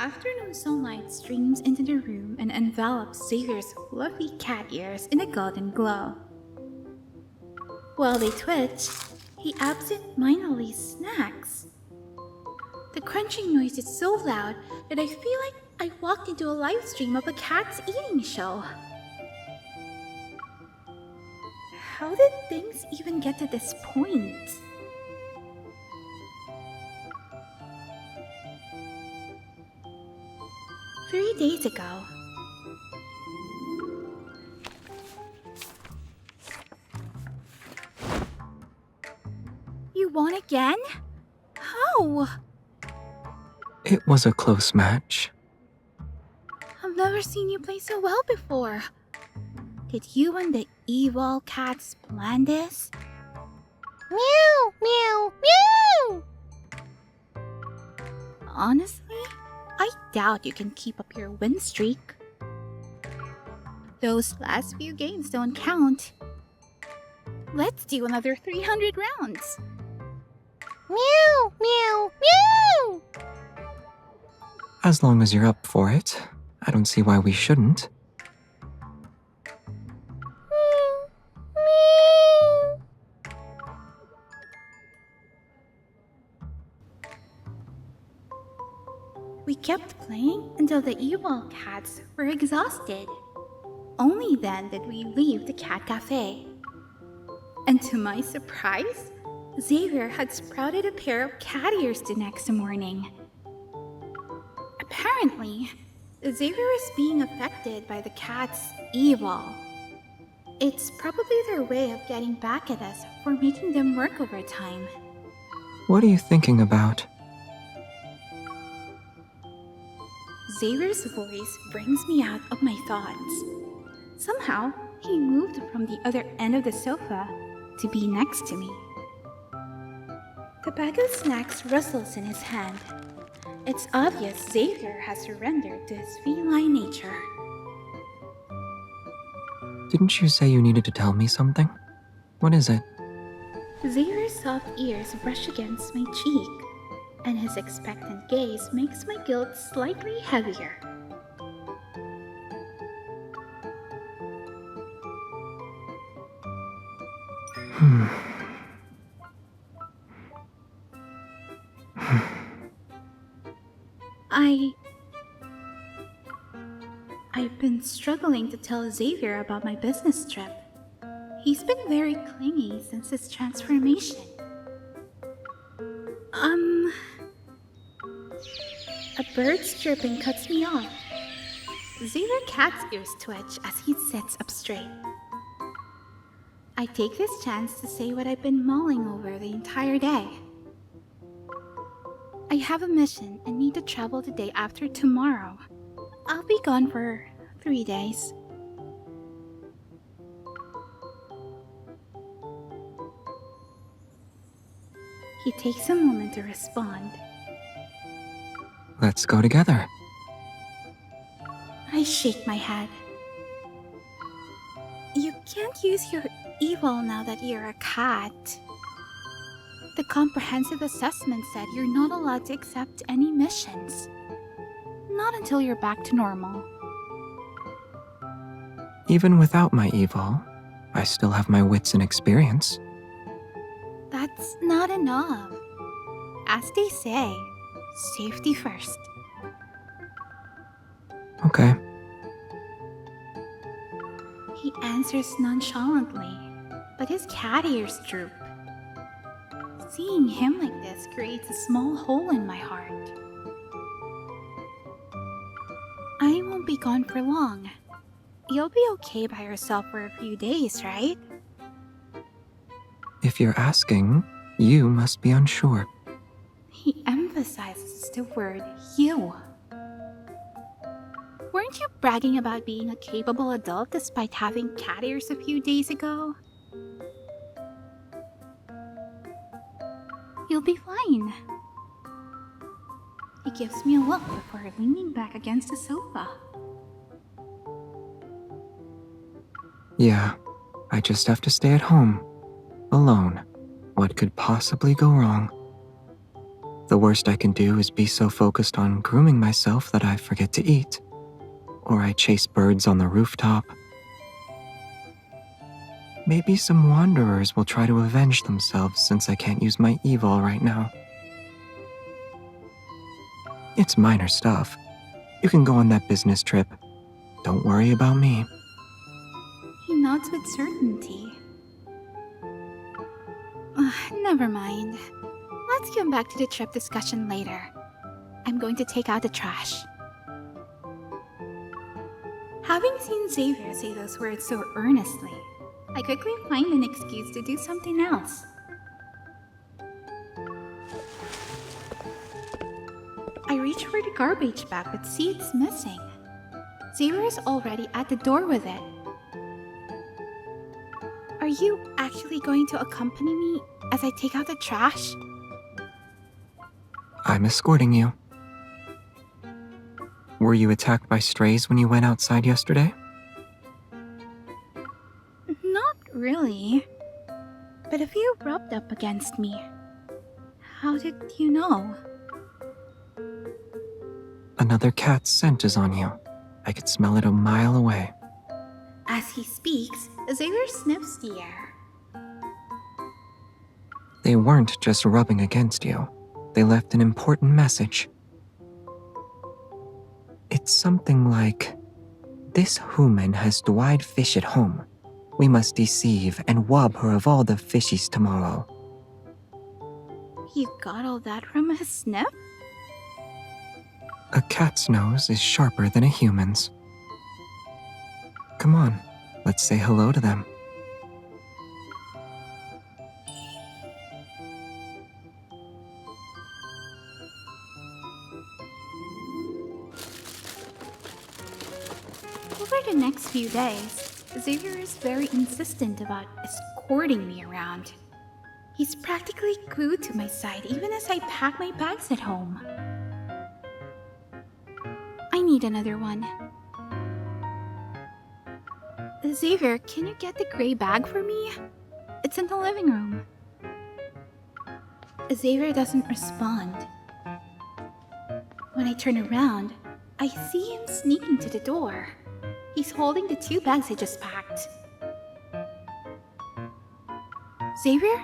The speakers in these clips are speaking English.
Afternoon sunlight streams into the room and envelops Xavier's fluffy cat ears in a golden glow. While they twitch, he absent-mindedly snacks. The crunching noise is so loud that I feel like I walked into a live stream of a cat's eating show. How did things even get to this point? Three days ago. You won again? How? It was a close match. I've never seen you play so well before. Did you and the evil cats plan this? Meow, meow, meow! Honestly, I doubt you can keep up your win streak. Those last few games don't count. Let's do another 300 rounds. Meow, meow, meow! As long as you're up for it, I don't see why we shouldn't. Meow, meow. We kept playing until the evil cats were exhausted. Only then did we leave the cat cafe. And to my surprise, Xavier had sprouted a pair of cat ears the next morning. Apparently, Xavier is being affected by the cat's evil. It's probably their way of getting back at us for making them work overtime. What are you thinking about? Xavier's voice brings me out of my thoughts. Somehow, he moved from the other end of the sofa to be next to me. The bag of snacks rustles in his hand. It's obvious Xavier has surrendered to his feline nature. Didn't you say you needed to tell me something? What is it? Xavier's soft ears brush against my cheek, and his expectant gaze makes my guilt slightly heavier. I've been struggling to tell Xavier about my business trip. He's been very clingy since his transformation. A bird's chirping cuts me off. Xavier cat's ears twitch as he sits up straight. I take this chance to say what I've been mulling over the entire day. I have a mission and need to travel the day after tomorrow. I'll be gone for 3 days. He takes a moment to respond. Let's go together. I shake my head. You can't use your evil now that you're a cat. The comprehensive assessment said you're not allowed to accept any missions. Not until you're back to normal. Even without my evil, I still have my wits and experience. That's not enough. As they say, safety first. Okay. He answers nonchalantly, but his cat ears droop. Seeing him like this creates a small hole in my heart. I won't be gone for long. You'll be okay by yourself for a few days, right? If you're asking, you must be unsure. He emphasizes the word you. Weren't you bragging about being a capable adult despite having cat ears a few days ago? You'll be fine. He gives me a look before leaning back against the sofa. Yeah, I just have to stay at home. Alone. What could possibly go wrong? The worst I can do is be so focused on grooming myself that I forget to eat. Or I chase birds on the rooftop. Maybe some wanderers will try to avenge themselves since I can't use my evil right now. It's minor stuff. You can go on that business trip. Don't worry about me. He nods with certainty. Never mind. Let's come back to the trip discussion later. I'm going to take out the trash. Having seen Xavier say those words so earnestly, I quickly find an excuse to do something else. I reach for the garbage bag but see it's missing. Xavier is already at the door with it. Are you actually going to accompany me as I take out the trash? I'm escorting you. Were you attacked by strays when you went outside yesterday? Not really. But a few rubbed up against me. How did you know? Another cat's scent is on you. I could smell it a mile away. As he speaks, Xavier sniffs the air. They weren't just rubbing against you. They left an important message. It's something like, "This human has dried fish at home. We must deceive and rob her of all the fishies tomorrow." You got all that from a sniff? A cat's nose is sharper than a human's. Come on, let's say hello to them. Over the next few days, Xavier is very insistent about escorting me around. He's practically glued to my side even as I pack my bags at home. I need another one. Xavier, can you get the gray bag for me? It's in the living room. Xavier doesn't respond. When I turn around, I see him sneaking to the door. He's holding the 2 bags I just packed. Xavier?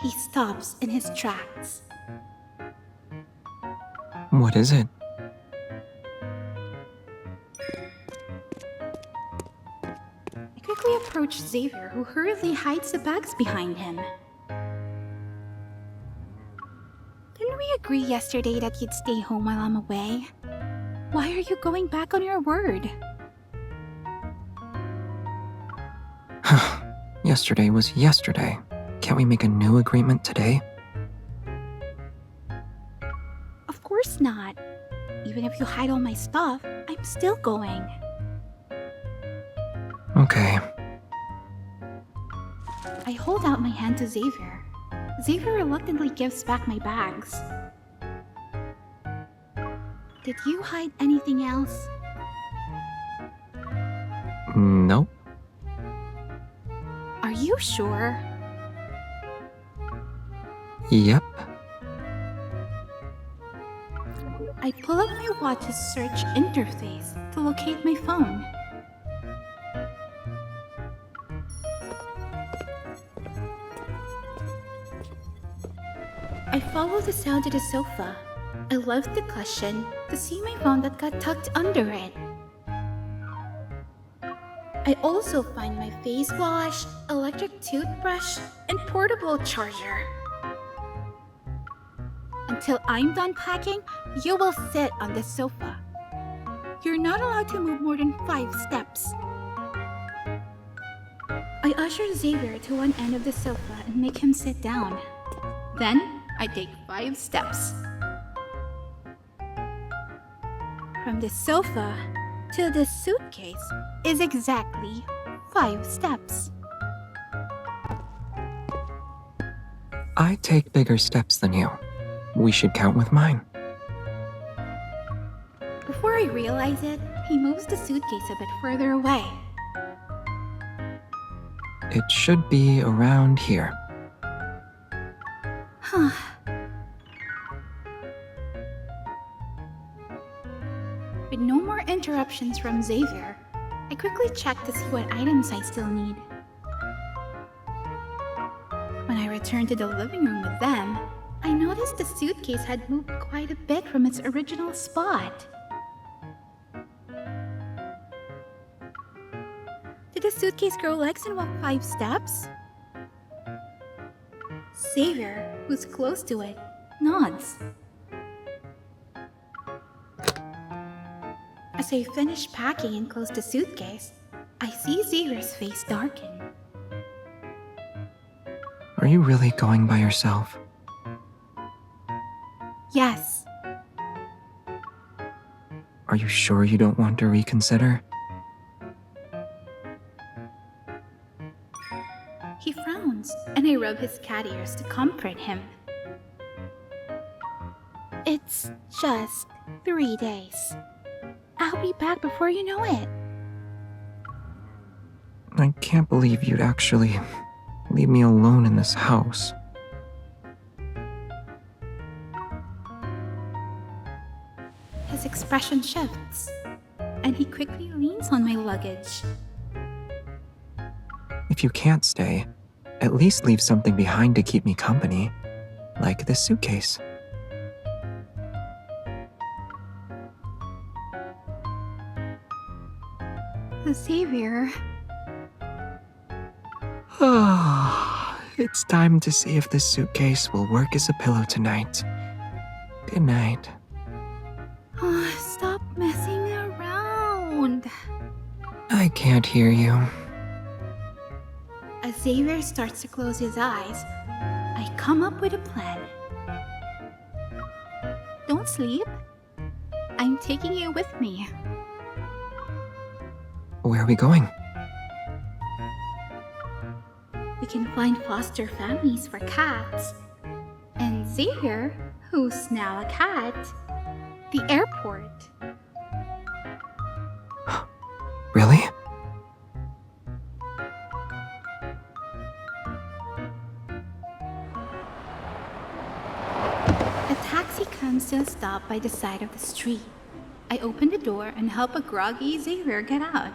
He stops in his tracks. What is it? I quickly approach Xavier, who hurriedly hides the bags behind him. Didn't we agree yesterday that you'd stay home while I'm away? Why are you going back on your word? Yesterday was yesterday. Can't we make a new agreement today? Of course not. Even if you hide all my stuff, I'm still going. Okay. I hold out my hand to Xavier. Xavier reluctantly gives back my bags. Did you hide anything else? Nope. Are you sure? Yep. I pull up my watch's search interface to locate my phone. I follow the sound to the sofa. I lift the cushion to see my phone that got tucked under it. I also find my face wash, electric toothbrush, and portable charger. Until I'm done packing, you will sit on the sofa. You're not allowed to move more than 5 steps. I usher Xavier to one end of the sofa and make him sit down. Then, I take 5 steps. From the sofa to the suitcase is exactly 5 steps. I take bigger steps than you. We should count with mine. Before I realize it, he moves the suitcase a bit further away. It should be around here. Huh. With no more interruptions from Xavier, I quickly checked to see what items I still need. When I returned to the living room with them, I noticed the suitcase had moved quite a bit from its original spot. Did the suitcase grow legs and walk 5 steps? Xavier, who's close to it, nods. As I finish packing and close the suitcase, I see Xavier's face darken. Are you really going by yourself? Yes, Are you sure you don't want to reconsider? he frowns, and I rub his cat ears to comfort him. It's just 3 days. I'll be back before you know it. I can't believe you'd actually leave me alone in this house. His expression shifts, and he quickly leans on my luggage. If you can't stay, at least leave something behind to keep me company, like this suitcase. Xavier, It's time to see if this suitcase will work as a pillow tonight. Good night. stop messing around. I can't hear you. As Xavier starts to close his eyes, I come up with a plan. Don't sleep. I'm taking you with me. Where are we going? We can find foster families for cats. And Xavier, who's now a cat, the airport. Really? A taxi comes to a stop by the side of the street. I open the door and help a groggy Xavier get out.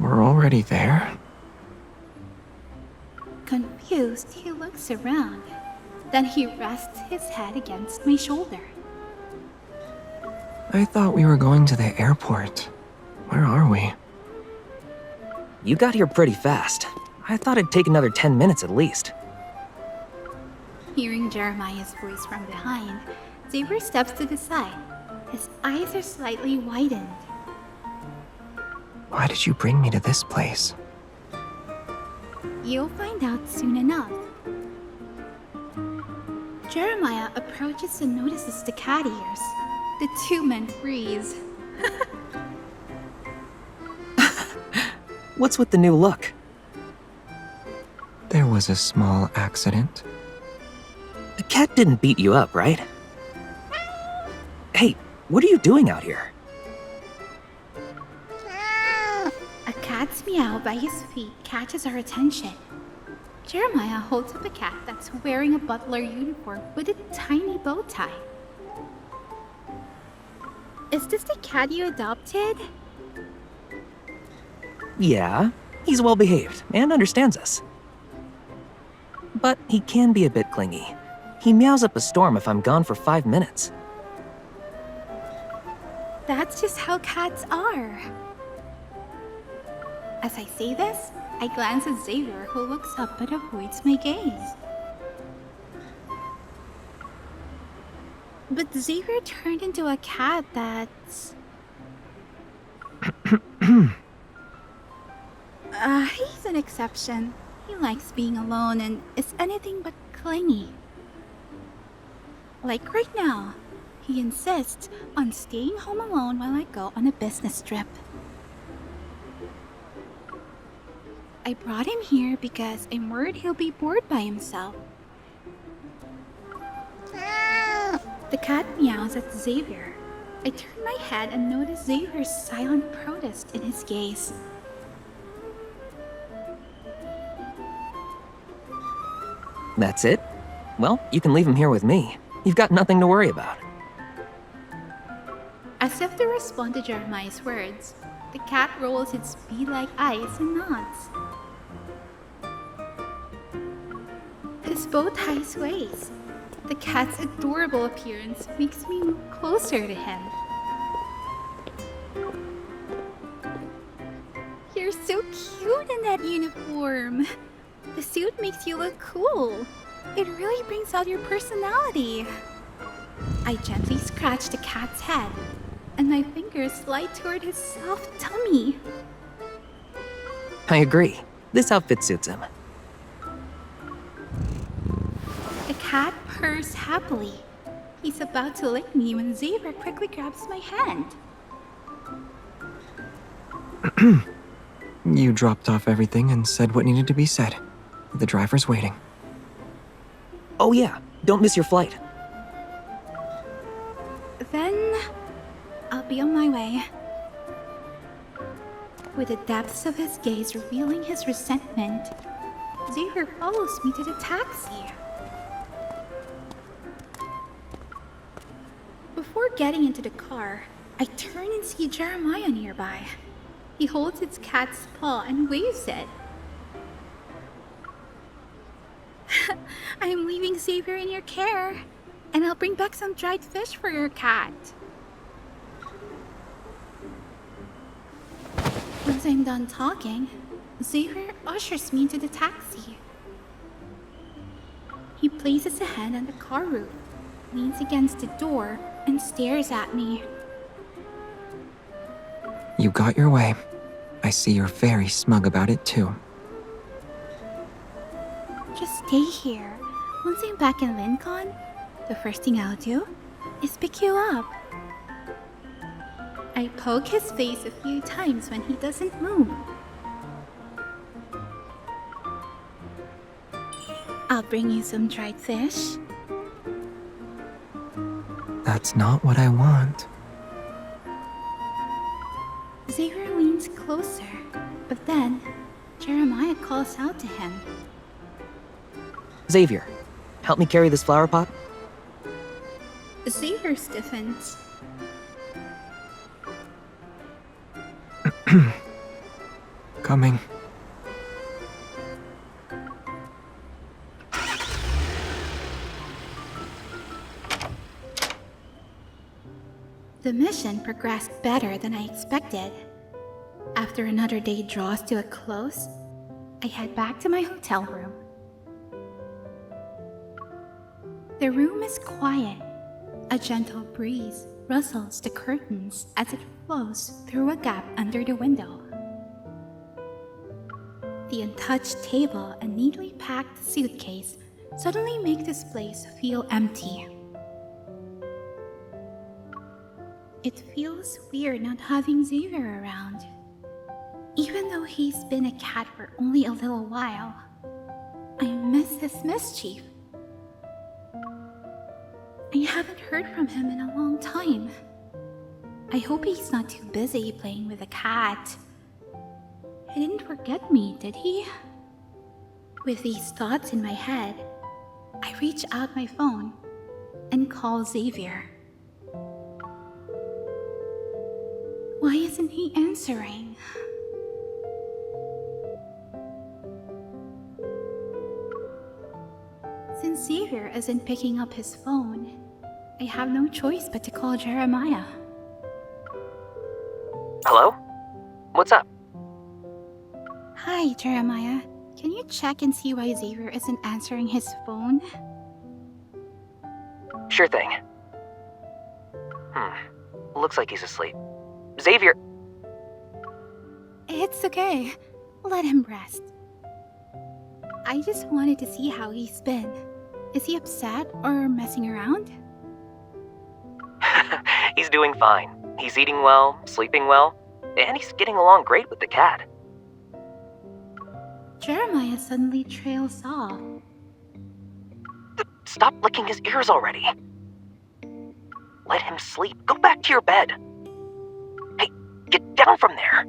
We're already there? Confused, he looks around. Then he rests his head against my shoulder. I thought we were going to the airport. Where are we? You got here pretty fast. I thought it'd take another 10 minutes at least. Hearing Jeremiah's voice from behind, Xavier steps to the side. His eyes are slightly widened. Why did you bring me to this place? You'll find out soon enough. Jeremiah approaches and notices the cat ears. The 2 men freeze. What's with the new look? There was a small accident. The cat didn't beat you up, right? Hey, what are you doing out here? A cat's meow by his feet catches our attention. Jeremiah holds up a cat that's wearing a Butler uniform with a tiny bow tie. Is this the cat you adopted? Yeah, he's well behaved and understands us. But he can be a bit clingy. He meows up a storm if I'm gone for 5 minutes. That's just how cats are. As I say this, I glance at Xavier, who looks up but avoids my gaze. But Xavier turned into a cat that's... he's an exception. He likes being alone and is anything but clingy. Like right now, he insists on staying home alone while I go on a business trip. I brought him here because I'm worried he'll be bored by himself. The cat meows at Xavier. I turned my head and noticed Xavier's silent protest in his gaze. That's it? Well, you can leave him here with me. You've got nothing to worry about. As if to respond to Jeremiah's words, the cat rolls its bead-like eyes and nods. His bow tie sways. The cat's adorable appearance makes me move closer to him. You're so cute in that uniform. The suit makes you look cool. It really brings out your personality. I gently scratch the cat's head, and my fingers slide toward his soft tummy. I agree. This outfit suits him. The cat purrs happily. He's about to lick me when Xavier quickly grabs my hand. You dropped off everything and said what needed to be said. The driver's waiting. Oh yeah, don't miss your flight. Then I'll be on my way. With the depths of his gaze revealing his resentment, Xavier follows me to the taxi. Before getting into the car, I turn and see Jeremiah nearby. He holds his cat's paw and waves it. I am leaving Xavier in your care, and I'll bring back some dried fish for your cat. Once I'm done talking, Xavier ushers me into the taxi. He places a hand on the car roof, leans against the door, and stares at me. You got your way. I see you're very smug about it, too. Just stay here. Once I'm back in Lincoln, the first thing I'll do is pick you up. I poke his face a few times when he doesn't move. I'll bring you some dried fish. That's not what I want. Xavier leans closer, but then Jeremiah calls out to him. Xavier, help me carry this flower pot? Xavier stiffens. Coming. The mission progressed better than I expected. After another day draws to a close, I head back to my hotel room. The room is quiet. A gentle breeze rustles the curtains as it flows through a gap under the window. The untouched table and neatly packed suitcase suddenly make this place feel empty. It feels weird not having Xavier around. Even though he's been a cat for only a little while, I miss his mischief. I haven't heard from him in a long time. I hope he's not too busy playing with a cat. He didn't forget me, did he? With these thoughts in my head, I reach out my phone and call Xavier. Why isn't he answering? Since Xavier isn't picking up his phone, I have no choice but to call Jeremiah. Hello? What's up? Hi, Jeremiah. Can you check and see why Xavier isn't answering his phone? Sure thing. Looks like he's asleep. Xavier! It's okay. Let him rest. I just wanted to see how he's been. Is he upset or messing around? He's doing fine. He's eating well, sleeping well, and he's getting along great with the cat. Jeremiah suddenly trails off. Stop licking his ears already. Let him sleep. Go back to your bed. Hey, get down from there.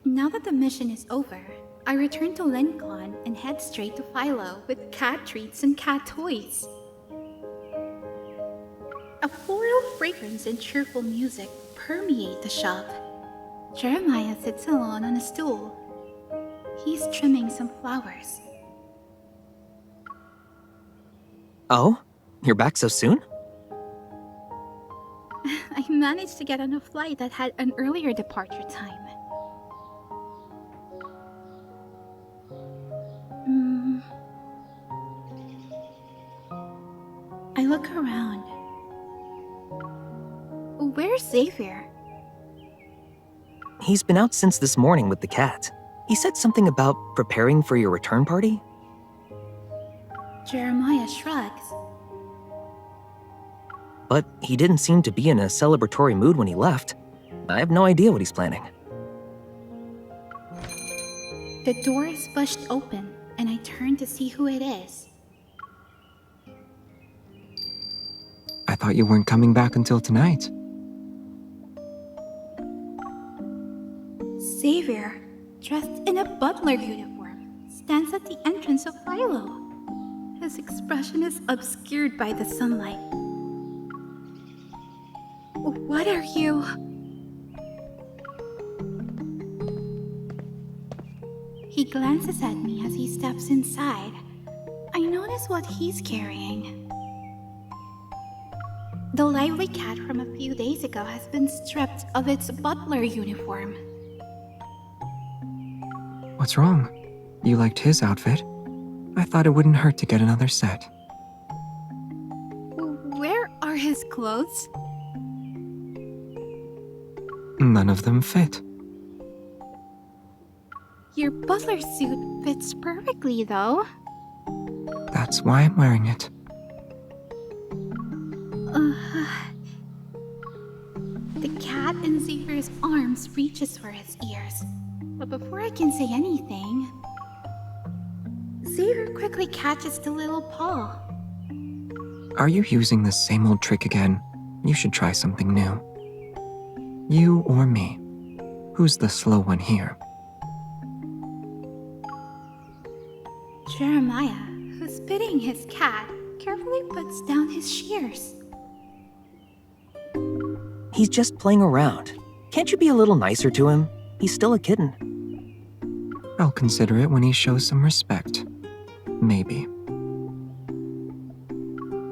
Now that the mission is over, I return to Lincoln and head straight to Philo with cat treats and cat toys. A floral fragrance and cheerful music permeate the shop. Jeremiah sits alone on a stool. He's trimming some flowers. Oh? You're back so soon? I managed to get on a flight that had an earlier departure time. I look around. Where's Xavier? He's been out since this morning with the cat. He said something about preparing for your return party? Jeremiah shrugs. But he didn't seem to be in a celebratory mood when he left. I have no idea what he's planning. The door is pushed open, and I turn to see who it is. I thought you weren't coming back until tonight. Xavier, dressed in a Butler uniform, stands at the entrance of Philo. His expression is obscured by the sunlight. What are you? He glances at me as he steps inside. I notice what he's carrying. The lively cat from a few days ago has been stripped of its Butler uniform. What's wrong? You liked his outfit. I thought it wouldn't hurt to get another set. Where are his clothes? None of them fit. Your Butler suit fits perfectly, though. That's why I'm wearing it. The cat in Xavier's arms reaches for his ears. But before I can say anything, Xavier quickly catches the little paw. Are you using the same old trick again? You should try something new. You or me? Who's the slow one here? Jeremiah, who's petting his cat, carefully puts down his shears. He's just playing around. Can't you be a little nicer to him? He's still a kitten. I'll consider it when he shows some respect. Maybe.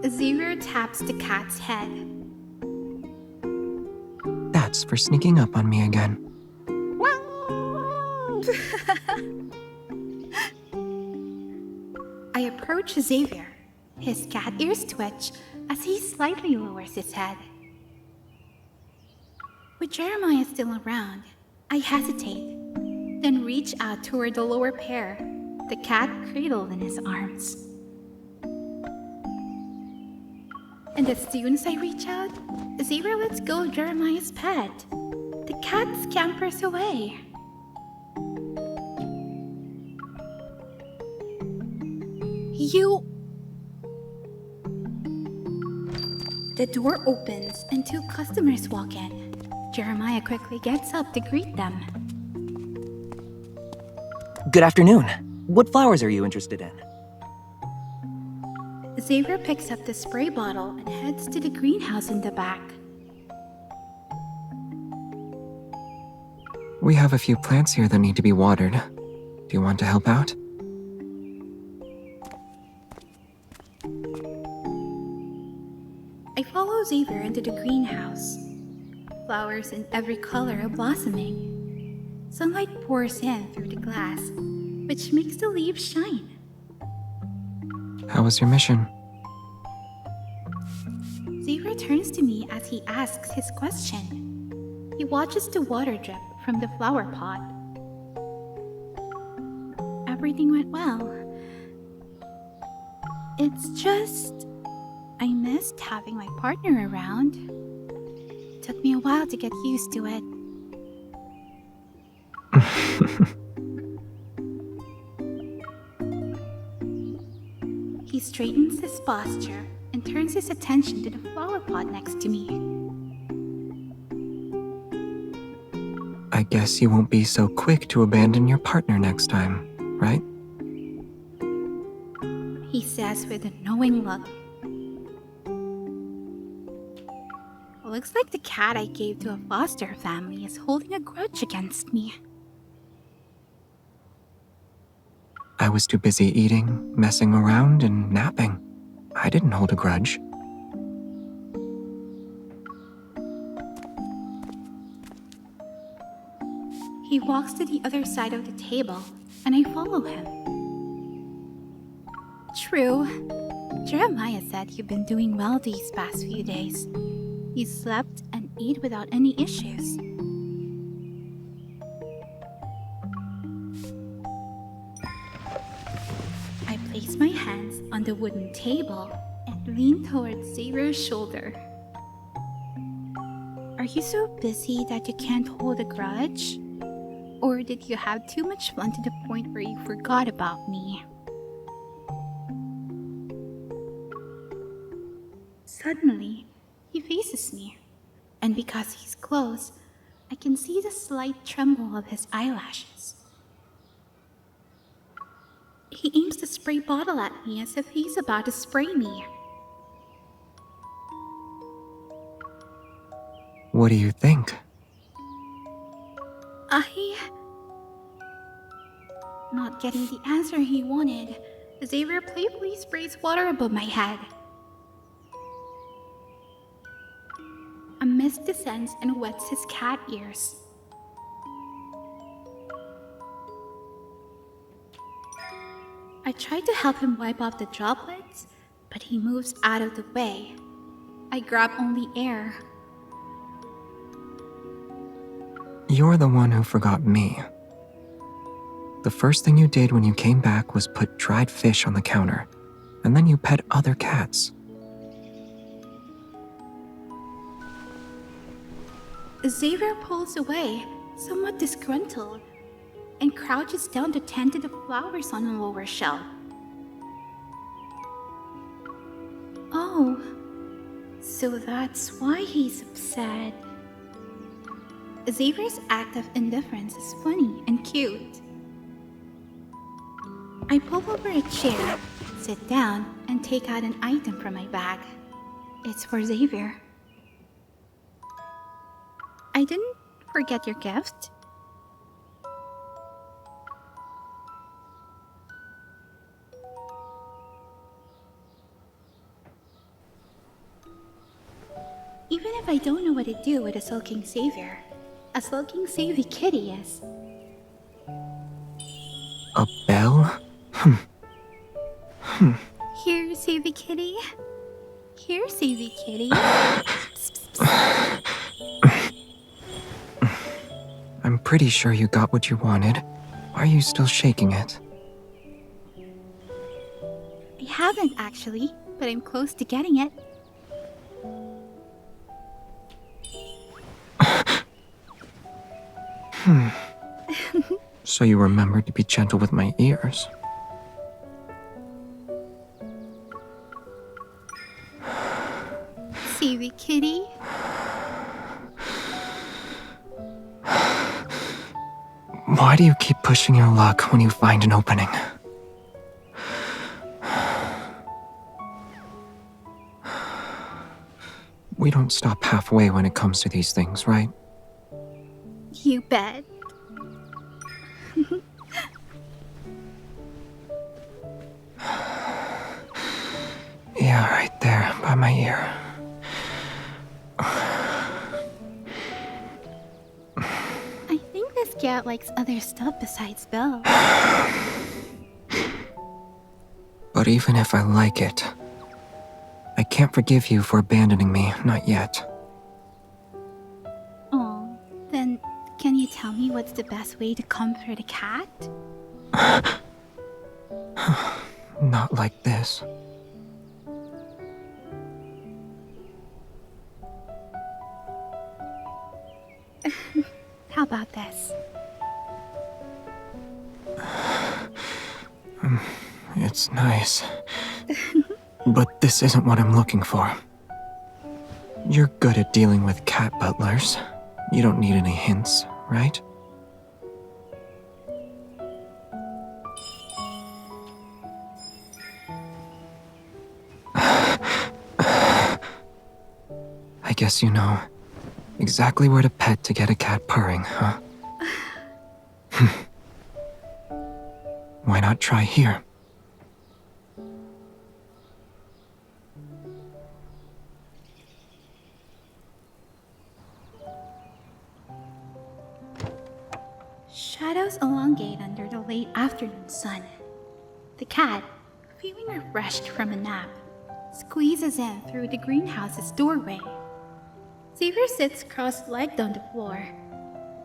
Xavier taps the cat's head. That's for sneaking up on me again. I approach Xavier. His cat ears twitch as he slightly lowers his head. With Jeremiah still around, I hesitate, then reach out toward the lower pair, the cat cradled in his arms. And as soon as I reach out, Xavier lets go of Jeremiah's pet. The cat scampers away. You... The door opens and two customers walk in. Jeremiah quickly gets up to greet them. Good afternoon. What flowers are you interested in? Xavier picks up the spray bottle and heads to the greenhouse in the back. We have a few plants here that need to be watered. Do you want to help out? I follow Xavier into the greenhouse. Flowers in every color are blossoming. Sunlight pours in through the glass, which makes the leaves shine. How was your mission? Xavier turns to me as he asks his question. He watches the water drip from the flower pot. Everything went well. It's just... I missed having my partner around. Took me a while to get used to it. straightens his posture and turns his attention to the flower pot next to me. I guess you won't be so quick to abandon your partner next time, right? He says with a knowing look. Looks like the cat I gave to a foster family is holding a grudge against me. I was too busy eating, messing around, and napping. I didn't hold a grudge. He walks to the other side of the table, and I follow him. True. Jeremiah said you've been doing well these past few days. You slept and ate without any issues. I place my hands on the wooden table and lean towards Xavier's shoulder. Are you so busy that you can't hold a grudge? Or did you have too much fun to the point where you forgot about me? Suddenly, he faces me, and because he's close, I can see the slight tremble of his eyelashes. He aims the spray bottle at me as if he's about to spray me. What do you think? Not getting the answer he wanted, Xavier playfully sprays water above my head. A mist descends and wets his cat ears. I try to help him wipe off the droplets, but he moves out of the way. I grab only air. You're the one who forgot me. The first thing you did when you came back was put dried fish on the counter, and then you pet other cats. Xavier pulls away, somewhat disgruntled, and crouches down to tend to the flowers on a lower shelf. Oh, so that's why he's upset. Xavier's act of indifference is funny and cute. I pull over a chair, sit down, and take out an item from my bag. It's for Xavier. I didn't forget your gift. Even if I don't know what to do with a sulking Xavier, a sulking Savvy kitty is. A bell? Here, Savvy kitty. Here, Savvy kitty. Psst, psst. I'm pretty sure you got what you wanted. Why are you still shaking it? I haven't actually, but I'm close to getting it. So you remembered to be gentle with my ears. Savvy kitty. Why do you keep pushing your luck when you find an opening? We don't stop halfway when it comes to these things, right? You bet. Yeah, right there, by my ear. I think this cat likes other stuff besides bells. But even if I like it, I can't forgive you for abandoning me, not yet. Oh, then can you tell me what's the best way to comfort a cat? Not like this. How about this? It's nice. But this isn't what I'm looking for. You're good at dealing with cat butlers. You don't need any hints, right? I guess you know exactly where to pet to get a cat purring, huh? Why not try here? Shadows elongate under the late afternoon sun. The cat, feeling refreshed from a nap, squeezes in through the greenhouse's doorway. Xavier sits cross-legged on the floor.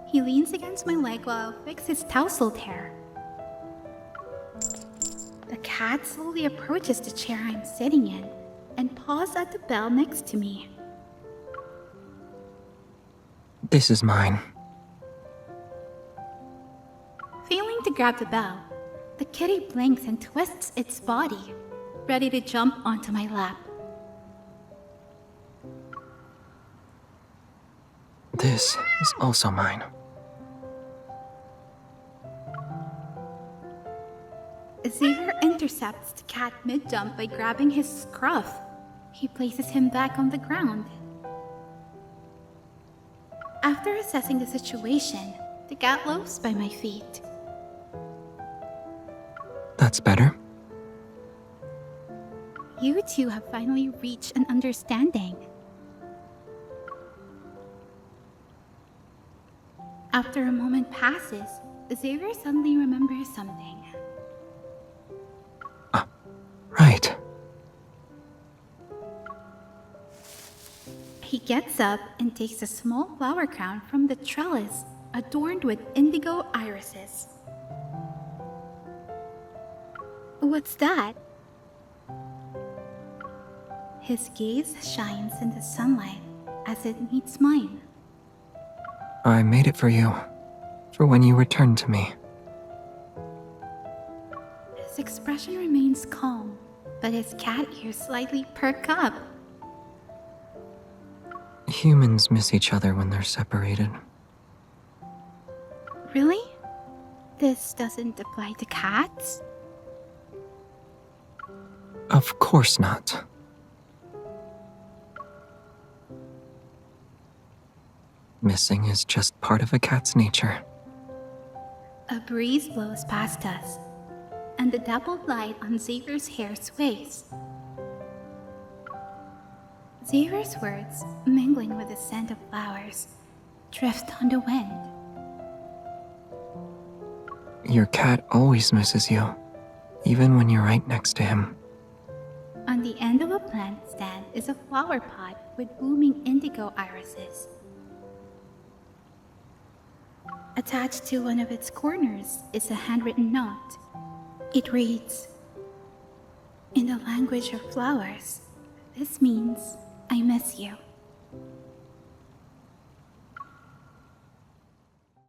He leans against my leg while I fix his tousled hair. The cat slowly approaches the chair I'm sitting in and paws at the bell next to me. This is mine. Failing to grab the bell, the kitty blinks and twists its body, ready to jump onto my lap. This is also mine. Xavier intercepts the cat mid-jump by grabbing his scruff. He places him back on the ground. After assessing the situation, the cat loafs by my feet. That's better. You two have finally reached an understanding. After a moment passes, Xavier suddenly remembers something. Right. He gets up and takes a small flower crown from the trellis adorned with indigo irises. What's that? His gaze shines in the sunlight as it meets mine. I made it for you. For when you return to me. His expression remains calm, but his cat ears slightly perk up. Humans miss each other when they're separated. Really? This doesn't apply to cats? Of course not. Missing is just part of a cat's nature. A breeze blows past us, and the dappled light on Xavier's hair sways. Xavier's words, mingling with the scent of flowers, drift on the wind. Your cat always misses you, even when you're right next to him. On the end of a plant stand is a flower pot with blooming indigo irises. Attached to one of its corners is a handwritten note. It reads, "In the language of flowers, this means I miss you."